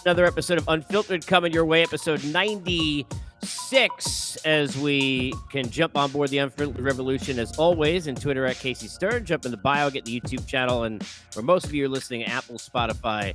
Another episode of Unfiltered coming your way, episode 96, as we can jump on board the Unfiltered revolution as always. And Twitter at Casey Stern. Jump in the bio, get the YouTube channel, and for most of you are listening, Apple, Spotify,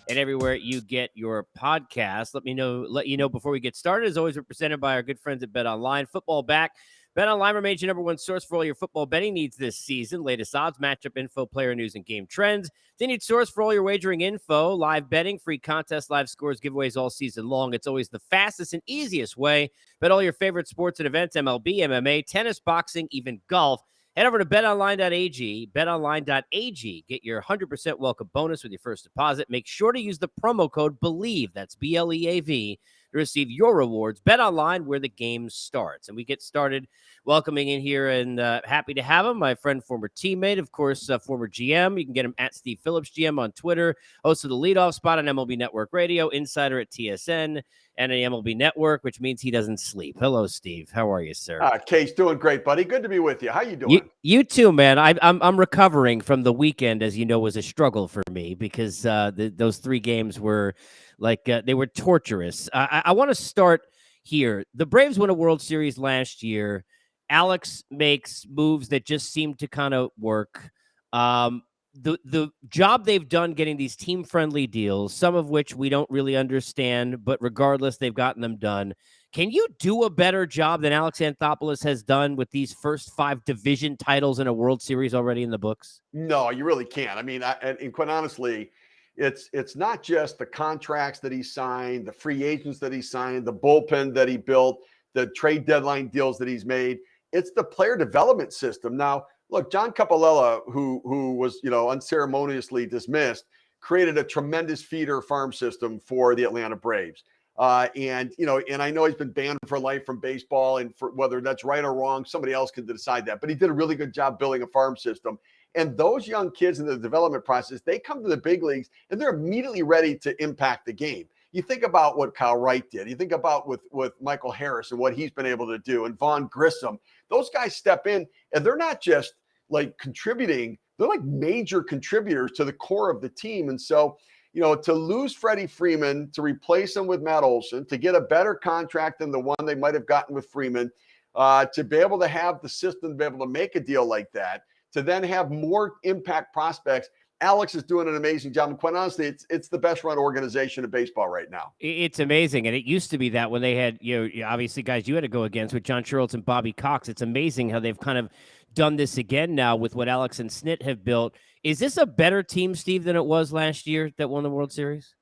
and everywhere you get your podcast. Let you know before we get started. As always, we're presented by our good friends at Bet Online. Football back. BetOnline remains your number one source for all your football betting needs this season. Latest odds, matchup info, player news, and game trends. Continued source for all your wagering info, live betting, free contests, live scores, giveaways all season long. It's always the fastest and easiest way. Bet all your favorite sports and events, MLB, MMA, tennis, boxing, even golf. Head over to betonline.ag, betonline.ag. Get your 100% welcome bonus with your first deposit. Make sure to use the promo code BELIEVE, that's BLEAV, to receive your rewards. Bet Online, where the game starts. And we get started welcoming in here, and happy to have him, my friend, former teammate, of course, former GM. You can get him at Steve Phillips GM on Twitter, host of the leadoff spot on MLB Network Radio, insider at TSN and the MLB Network, which means he doesn't sleep. Hello, Steve. How are you, sir? Case, doing great, buddy. Good to be with you. How you doing? You too, man. I'm recovering from the weekend, as you know, was a struggle for me because those three games were like they were torturous. I want to start here. The Braves won a World Series last year. Alex makes moves that just seem to kind of work. The job they've done getting these team-friendly deals, some of which we don't really understand, but regardless, they've gotten them done. Can you do a better job than Alex Anthopoulos has done with these first 5 division titles in a World Series already in the books? No, you really can't. I mean, and quite honestly, it's not just the contracts that he signed, the free agents that he signed, the bullpen that he built, the trade deadline deals that he's made. It's the player development system. Now, look, John Capalella, who was, unceremoniously dismissed, created a tremendous feeder farm system for the Atlanta Braves. And I know he's been banned for life from baseball, and for whether that's right or wrong, somebody else can decide that. But he did a really good job building a farm system. And those young kids in the development process, they come to the big leagues and they're immediately ready to impact the game. You think about what Kyle Wright did. You think about with Michael Harris and what he's been able to do, and Vaughn Grissom. Those guys step in and they're not just like contributing, they're like major contributors to the core of the team. And so, to lose Freddie Freeman, to replace him with Matt Olson, to get a better contract than the one they might have gotten with Freeman, to be able to have the system to be able to make a deal like that, to then have more impact prospects. Alex is doing an amazing job. And quite honestly, it's the best run organization in baseball right now. It's amazing. And it used to be that when they had, obviously guys you had to go against with John Schultz and Bobby Cox. It's amazing how they've kind of done this again now with what Alex and Snit have built. Is this a better team, Steve, than it was last year that won the World Series?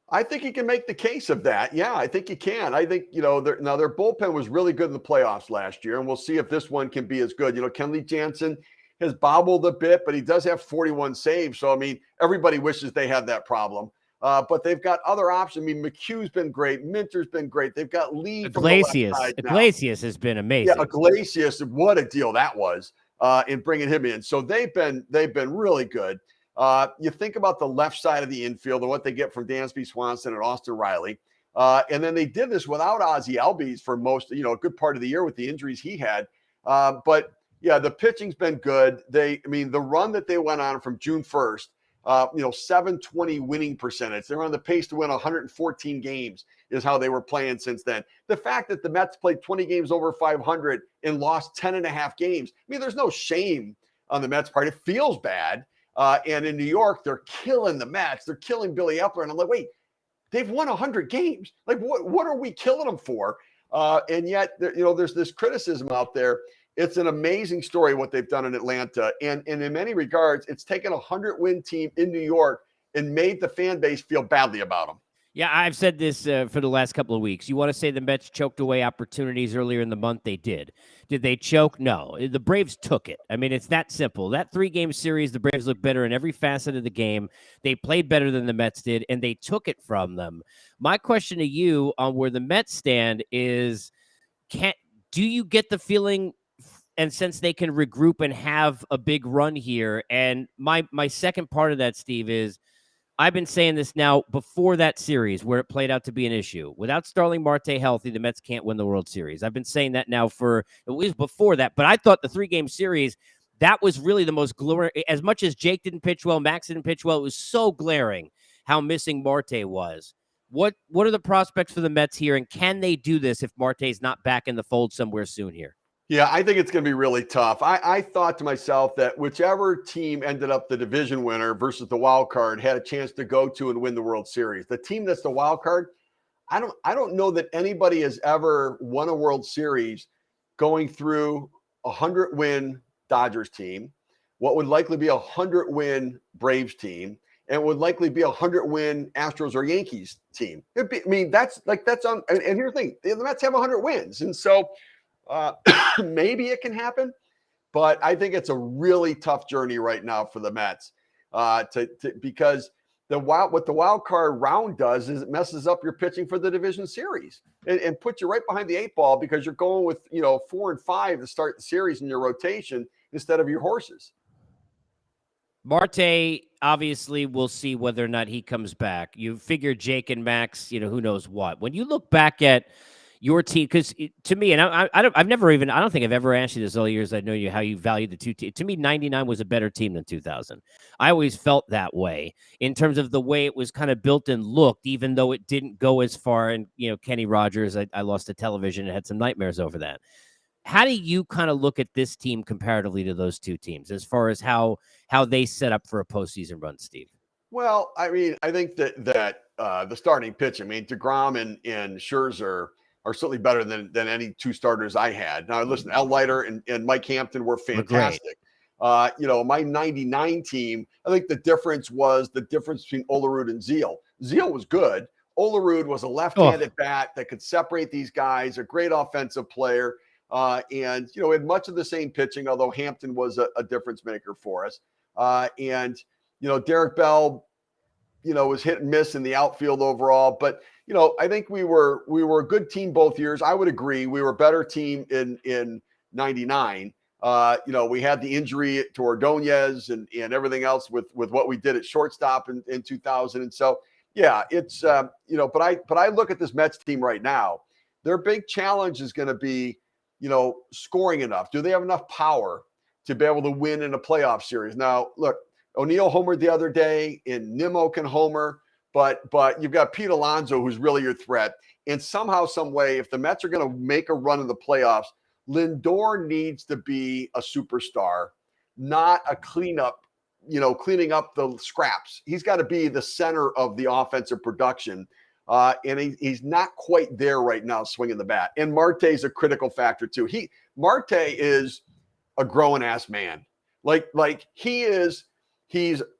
I think you can make the case of that. Yeah, I think you can. I think, their bullpen was really good in the playoffs last year, and we'll see if this one can be as good. Kenley Jansen has bobbled a bit, but he does have 41 saves. So, I mean, everybody wishes they had that problem. But they've got other options. I mean, McHugh's been great. Minter's been great. They've got Lee Iglesias has been amazing. Yeah, Iglesias, what a deal that was in bringing him in. So they've been really good. You think about the left side of the infield and what they get from Dansby Swanson and Austin Riley. And then they did this without Ozzie Albies for most, a good part of the year with the injuries he had. But yeah, the pitching's been good. The run that they went on from June 1st, 720 winning percentage. They're on the pace to win 114 games is how they were playing since then. The fact that the Mets played 20 games over 500 and lost 10 and a half games. I mean, there's no shame on the Mets part. It feels bad. And in New York, they're killing the Mets. They're killing Billy Epler. And I'm like, wait, they've won 100 games. Like, what are we killing them for? And yet, there's this criticism out there. It's an amazing story what they've done in Atlanta. And in many regards, it's taken a 100-win team in New York and made the fan base feel badly about them. Yeah, I've said this for the last couple of weeks. You want to say the Mets choked away opportunities earlier in the month? They did. Did they choke? No. The Braves took it. I mean, it's that simple. That 3-game series, the Braves looked better in every facet of the game. They played better than the Mets did, and they took it from them. My question to you on where the Mets stand is, do you get the feeling and since they can regroup and have a big run here? And my second part of that, Steve, is I've been saying this now before that series where it played out to be an issue. Without Starling Marte healthy, the Mets can't win the World Series. I've been saying that now for, it was before that, but I thought the 3-game series, that was really the most glaring. As much as Jake didn't pitch well, Max didn't pitch well, it was so glaring how missing Marte was. What are the prospects for the Mets here, and can they do this if Marte's not back in the fold somewhere soon here? Yeah, I think it's going to be really tough. I thought to myself that whichever team ended up the division winner versus the wild card had a chance to go to and win the World Series. The team that's the wild card, I don't know that anybody has ever won a World Series going through a 100-win Dodgers team, what would likely be a 100-win Braves team, and would likely be a 100-win Astros or Yankees team. That's on. And here's the thing: the Mets have 100 wins, and so maybe it can happen. But I think it's a really tough journey right now for the Mets because what the wild card round does is it messes up your pitching for the division series and puts you right behind the 8 ball because you're going with 4 and 5 to start the series in your rotation instead of your horses. Marte, obviously, we'll see whether or not he comes back. You figure Jake and Max, who knows what. When you look back at your team, because to me, and I don't think I've ever asked you this all the years I know you, how you value the two teams. To me, 99 was a better team than 2000. I always felt that way in terms of the way it was kind of built and looked, even though it didn't go as far. And, Kenny Rogers, I lost the television and had some nightmares over that. How do you kind of look at this team comparatively to those two teams as far as how they set up for a postseason run, Steve? Well, I think that the starting pitch, DeGrom and Scherzer are certainly better than any two starters I had. Now, listen, Al Leiter and Mike Hampton were fantastic. My 99 team, I think the difference between Olerud and Zeal. Zeal was good. Olerud was a left-handed bat that could separate these guys, a great offensive player. And had much of the same pitching, although Hampton was a difference maker for us. Derek Bell, was hit and miss in the outfield overall. But, I think we were a good team both years. I would agree. We were a better team in 99. We had the injury to Ordonez and everything else with what we did at shortstop in 2000. And so, yeah, it's, but I look at this Mets team right now. Their big challenge is going to be, scoring enough. Do they have enough power to be able to win in a playoff series? Now, look, O'Neill homered the other day, and Nimmo can homer, but you've got Pete Alonso, who's really your threat. And somehow, some way, if the Mets are going to make a run in the playoffs, Lindor needs to be a superstar, not a cleaning up the scraps. He's got to be the center of the offensive production. And he's not quite there right now swinging the bat. And Marte's a critical factor too. Marte is a growing ass man. Like he's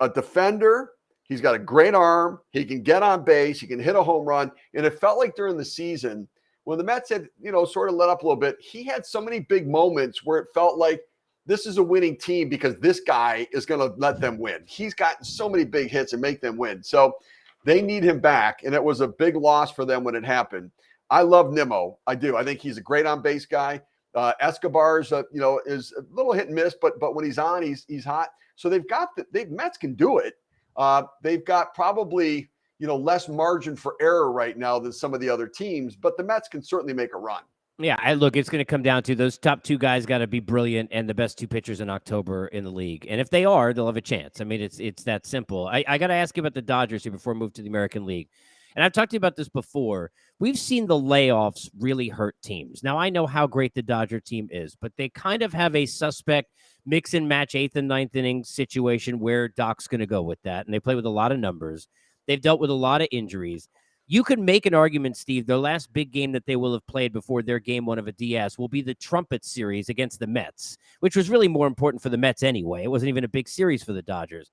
a defender. He's got a great arm. He can get on base. He can hit a home run. And it felt like during the season when the Mets had, sort of let up a little bit, he had so many big moments where it felt like this is a winning team because this guy is going to let them win. He's gotten so many big hits and make them win. So they need him back, and it was a big loss for them when it happened. I love Nimmo. I do. I think he's a great on-base guy. Escobar's, is a little hit and miss, but when he's on, he's hot. So Mets can do it. They've got probably, less margin for error right now than some of the other teams, but the Mets can certainly make a run. Yeah, it's going to come down to those top two guys got to be brilliant and the best two pitchers in October in the league. And if they are, they'll have a chance. It's that simple. I got to ask you about the Dodgers here before we move to the American League. And I've talked to you about this before. We've seen the layoffs really hurt teams. Now, I know how great the Dodger team is, but they kind of have a suspect mix and match 8th and 9th inning situation where Doc's going to go with that. And they play with a lot of numbers. They've dealt with a lot of injuries. You can make an argument, Steve, their last big game that they will have played before their game one of a DS will be the Trumpet Series against the Mets, which was really more important for the Mets anyway. It wasn't even a big series for the Dodgers.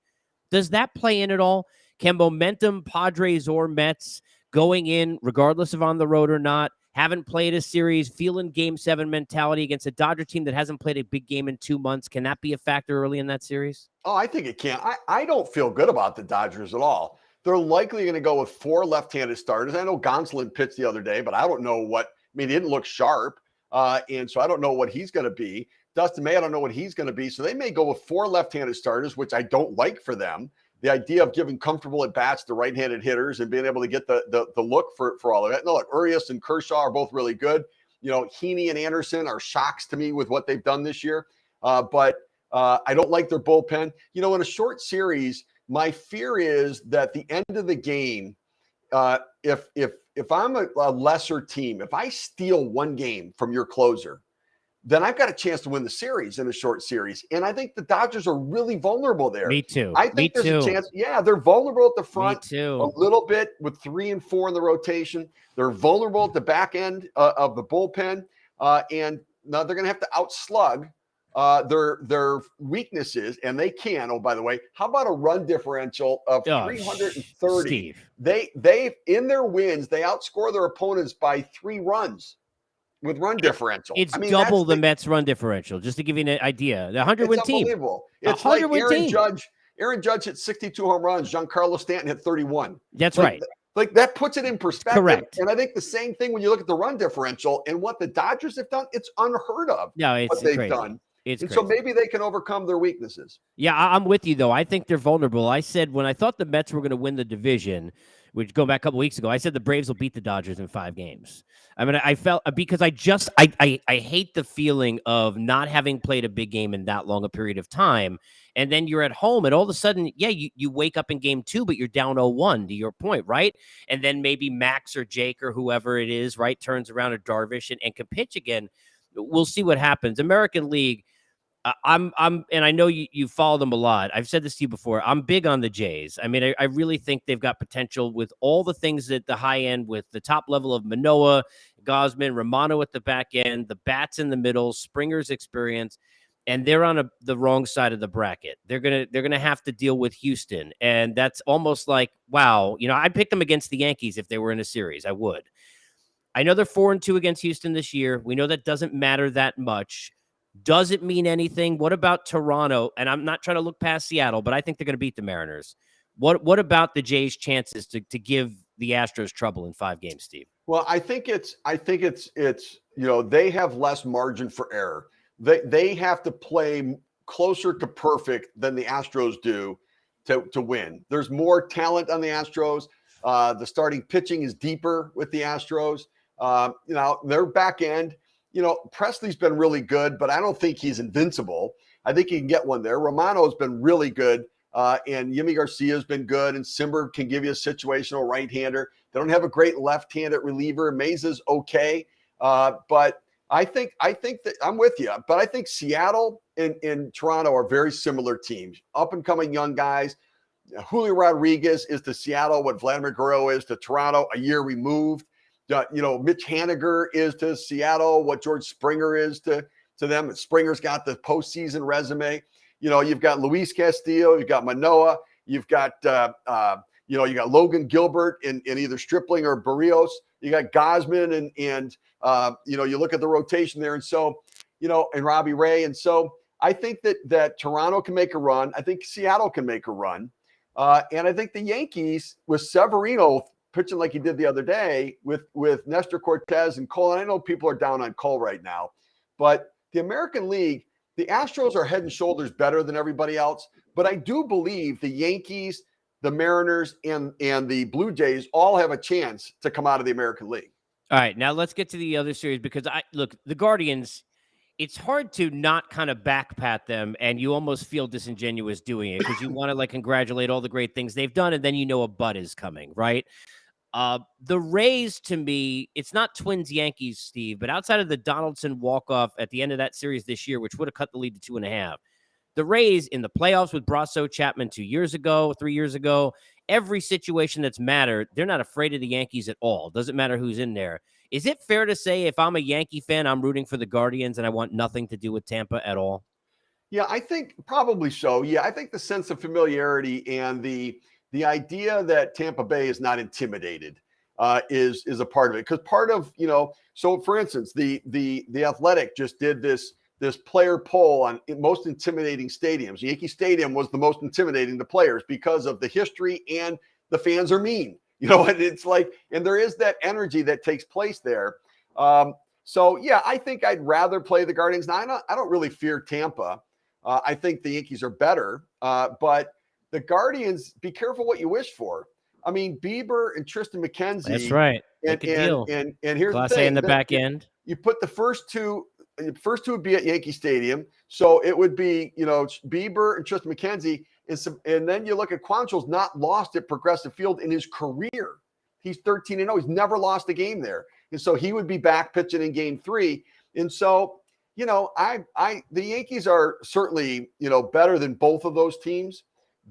Does that play in at all? Can momentum, Padres or Mets, going in, regardless of on the road or not, haven't played a series, feeling Game 7 mentality against a Dodger team that hasn't played a big game in 2 months, can that be a factor early in that series? Oh, I think it can. I don't feel good about the Dodgers at all. They're likely going to go with 4 left-handed starters. I know Gonsolin pitched the other day, but I don't know he didn't look sharp. And so I don't know what he's going to be. Dustin May, I don't know what he's going to be. So they may go with 4 left-handed starters, which I don't like for them. The idea of giving comfortable at-bats to right-handed hitters and being able to get the look for all of that. No, look, Urias and Kershaw are both really good. Heaney and Anderson are shocks to me with what they've done this year. But I don't like their bullpen. You know, in a short series, my fear is that the end of the game, if I'm a lesser team, if I steal one game from your closer, then I've got a chance to win the series in a short series. And I think the Dodgers are really vulnerable there. Me too. I think there's a chance. Yeah, they're vulnerable at the front a little bit with 3 and 4 in the rotation. They're vulnerable at the back end of the bullpen. And now they're going to have to outslug their weaknesses, and they can. Oh, by the way, how about a run differential of 330? Steve. They in their wins, they outscore their opponents by 3 runs. With run differential. It's double the Mets run differential, just to give you an idea. The 100-win team. It's unbelievable. It's like Aaron Judge hit 62 home runs. Giancarlo Stanton hit 31. That's right. Like that puts it in perspective. Correct. And I think the same thing when you look at the run differential and what the Dodgers have done, it's unheard of. No, it's what they've crazy. done. So maybe they can overcome their weaknesses. Yeah, I'm with you, though. I think they're vulnerable. I said when I thought the Mets were going to win the division, which go back a couple weeks ago, I said the Braves will beat the Dodgers in 5 games. I mean, I felt because I hate the feeling of not having played a big game in that long a period of time. And then you're at home and all of a sudden, yeah, you wake up in game 2, but you're down 0-1 to your point, right? And then maybe Max or Jake or whoever it is, right, turns around to Darvish and can pitch again. We'll see what happens. American League. And I know you follow them a lot. I've said this to you before. I'm big on the Jays. I mean, I really think they've got potential with all the things at the high end, with the top level of Manoah, Gosman, Romano at the back end, the bats in the middle, Springer's experience, and they're on the wrong side of the bracket. They're gonna have to deal with Houston, and that's almost like, wow. You know, I'd pick them against the Yankees if they were in a series. I would. I know they're 4-2 against Houston this year. We know that doesn't matter that much. Does it mean anything? What about Toronto? And I'm not trying to look past Seattle, but I think they're going to beat the Mariners. What about the Jays' chances to give the Astros trouble in 5 games, Steve? Well, I think it's you know, they have less margin for error. They have to play closer to perfect than the Astros do to win. There's more talent on the Astros. The starting pitching is deeper with the Astros. You know, their back end. You know, Presley's been really good, but I don't think he's invincible. I think he can get one there. Romano's been really good, and Yimi Garcia's been good, and Simber can give you a situational right-hander. They don't have a great left-handed reliever. Mesa's okay, but I think that I'm with you. But I think Seattle and Toronto are very similar teams, up-and-coming young guys. Julio Rodriguez is to Seattle what Vladimir Guerrero is to Toronto, a year removed. You know, Mitch Haniger is to Seattle what George Springer is to them. Springer's got the postseason resume. You know, you've got Luis Castillo, you've got Manoah, you've got you know, you got Logan Gilbert in either Stripling or Barrios. You got Gosman and you know, you look at the rotation there, and so you know, and Robbie Ray, and so I think that Toronto can make a run. I think Seattle can make a run, and I think the Yankees with Severino pitching like he did the other day with Nestor Cortez and Cole. And I know people are down on Cole right now, but the American League, the Astros are head and shoulders better than everybody else. But I do believe the Yankees, the Mariners, and the Blue Jays all have a chance to come out of the American League. All right, now let's get to the other series because look, the Guardians, it's hard to not kind of backpat them, and you almost feel disingenuous doing it because you want to like congratulate all the great things they've done, and then you know a butt is coming, right? The Rays, to me, it's not Twins Yankees, Steve, but outside of the Donaldson walk-off at the end of that series this year, which would have cut the lead to 2.5, the Rays in the playoffs with Brasso Chapman 3 years ago, every situation that's mattered, they're not afraid of the Yankees at all. Doesn't matter who's in there. Is it fair to say if I'm a Yankee fan, I'm rooting for the Guardians and I want nothing to do with Tampa at all? Yeah, I think probably so. Yeah, I think the sense of familiarity and the idea that Tampa Bay is not intimidated is a part of it. Because part of, you know, so for instance, the Athletic just did this player poll on most intimidating stadiums. Yankee Stadium was the most intimidating to players because of the history and the fans are mean. You know, and it's like, and there is that energy that takes place there. So yeah, I think I'd rather play the Guardians. Now I don't really fear Tampa. I think the Yankees are better, but the Guardians, be careful what you wish for. I mean, Bieber and Tristan McKenzie. That's right. And here's Class the thing. A in the back end. You put the first two first two would be at Yankee Stadium. So it would be, Bieber and Tristan McKenzie. And then you look at Quantrill's not lost at Progressive Field in his career. He's 13-0. He's never lost a game there. And so he would be back pitching in game 3. And so, the Yankees are certainly, better than both of those teams,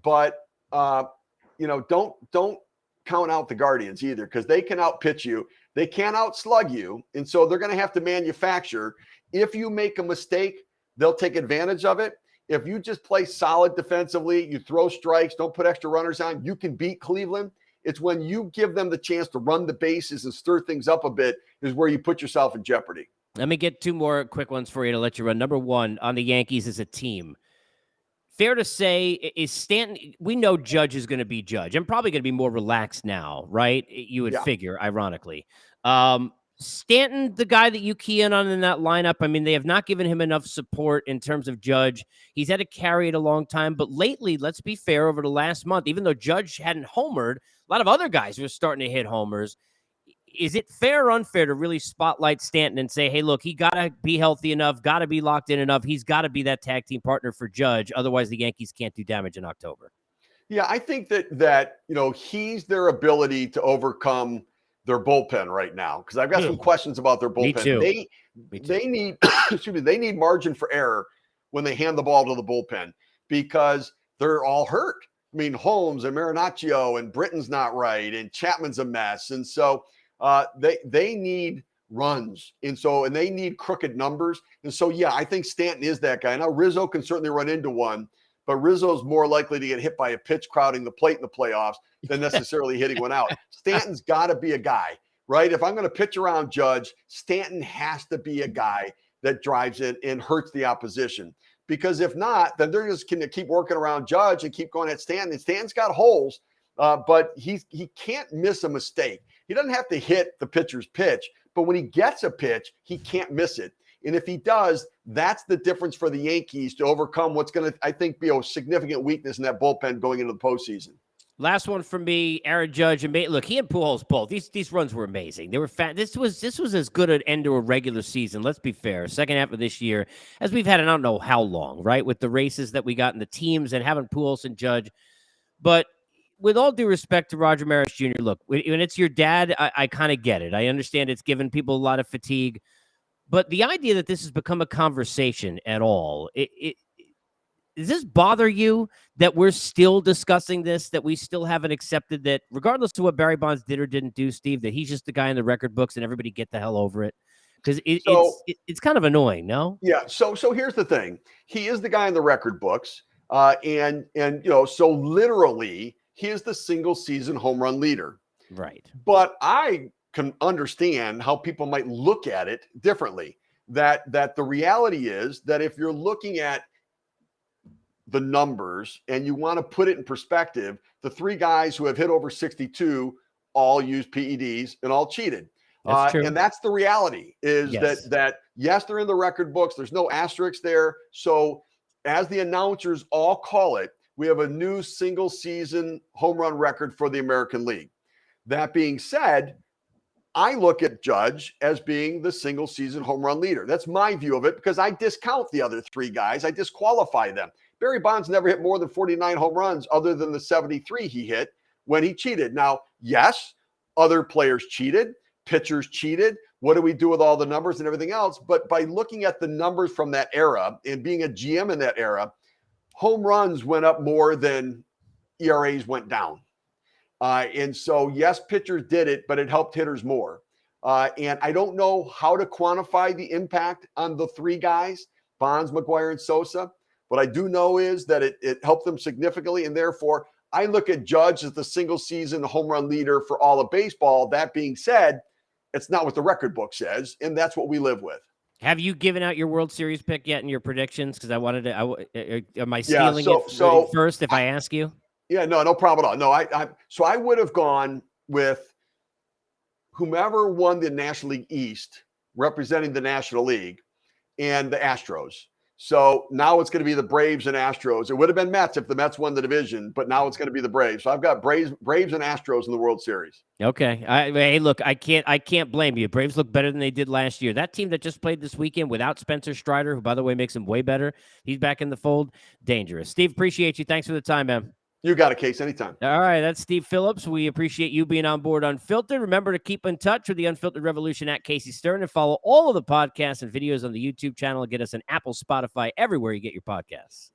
but don't count out the Guardians either, because they can outpitch you. They can't outslug you. And so they're going to have to manufacture. If you make a mistake, they'll take advantage of it. If you just play solid defensively, you throw strikes, don't put extra runners on, you can beat Cleveland. It's when you give them the chance to run the bases and stir things up a bit is where you put yourself in jeopardy. Let me get 2 more quick ones for you to let you run. Number 1, on the Yankees as a team. Fair to say, is Stanton, we know Judge is going to be Judge. I'm probably going to be more relaxed now, right? You would figure, ironically. Stanton, the guy that you key in on in that lineup, I mean, they have not given him enough support in terms of Judge. He's had to carry it a long time, but lately, let's be fair, over the last month, even though Judge hadn't homered, a lot of other guys were starting to hit homers. Is it fair or unfair to really spotlight Stanton and say, hey, look, he got to be healthy enough, got to be locked in enough. He's got to be that tag team partner for Judge. Otherwise, the Yankees can't do damage in October. Yeah, I think that he's their ability to overcome their bullpen right now, because I've got some questions about their bullpen. Me too. They need they need margin for error when they hand the ball to the bullpen, because they're all hurt. I mean, Holmes and Marinaccio and Britton's not right, and Chapman's a mess, and so they need runs, and they need crooked numbers, and so I think Stanton is that guy. Now Rizzo can certainly run into one, but Rizzo's more likely to get hit by a pitch crowding the plate in the playoffs than necessarily hitting one out. Stanton's got to be a guy, right? If I'm going to pitch around Judge, Stanton has to be a guy that drives it and hurts the opposition. Because if not, then they're just going to keep working around Judge and keep going at Stanton. And Stanton's got holes, but he can't miss a mistake. He doesn't have to hit the pitcher's pitch, but when he gets a pitch, he can't miss it. And if he does, that's the difference for the Yankees to overcome what's going to, I think, be a significant weakness in that bullpen going into the postseason. Last one for me, Aaron Judge. And look, he and Pujols both. These runs were amazing. They were fat. This was as good an end to a regular season. Let's be fair. Second half of this year, as we've had, I don't know how long, right? With the races that we got in the teams and having Pujols and Judge. But with all due respect to Roger Maris Jr., look, when it's your dad, I kind of get it. I understand it's given people a lot of fatigue. But the idea that this has become a conversation at all, does this bother you that we're still discussing this, that we still haven't accepted that, regardless of what Barry Bonds did or didn't do, Steve, that he's just the guy in the record books and everybody get the hell over it? Because it's kind of annoying, no? Yeah. So here's the thing. He is the guy in the record books. So literally he is the single season home run leader. Right. But I can understand how people might look at it differently. That the reality is that if you're looking at the numbers and you want to put it in perspective, the 3 guys who have hit over 62 all used PEDs and all cheated. That's true. And that's the reality is that yes, they're in the record books. There's no asterisk there. So as the announcers all call it, we have a new single season home run record for the American League. That being said, I look at Judge as being the single season home run leader. That's my view of it, because I discount the other 3 guys. I disqualify them. Barry Bonds never hit more than 49 home runs other than the 73 he hit when he cheated. Now, yes, other players cheated, pitchers cheated. What do we do with all the numbers and everything else? But by looking at the numbers from that era and being a GM in that era, home runs went up more than ERAs went down. And so, yes, pitchers did it, but it helped hitters more. And I don't know how to quantify the impact on the 3 guys, Bonds, McGwire, and Sosa. What I do know is that it helped them significantly. And therefore, I look at Judge as the single season home run leader for all of baseball. That being said, it's not what the record book says, and that's what we live with. Have you given out your World Series pick yet in your predictions? Because I wanted to. Am I stealing it first if I ask you? Yeah, no problem at all. No, so I would have gone with whomever won the National League East, representing the National League, and the Astros. So now it's going to be the Braves and Astros. It would have been Mets if the Mets won the division, but now it's going to be the Braves. So I've got Braves and Astros in the World Series. Okay. Hey, look, I can't blame you. Braves look better than they did last year. That team that just played this weekend without Spencer Strider, who, by the way, makes him way better. He's back in the fold. Dangerous. Steve, appreciate you. Thanks for the time, man. You got a case anytime. All right, that's Steve Phillips. We appreciate you being on board Unfiltered. Remember to keep in touch with the Unfiltered Revolution at Casey Stern and follow all of the podcasts and videos on the YouTube channel and get us an Apple, Spotify, everywhere you get your podcasts.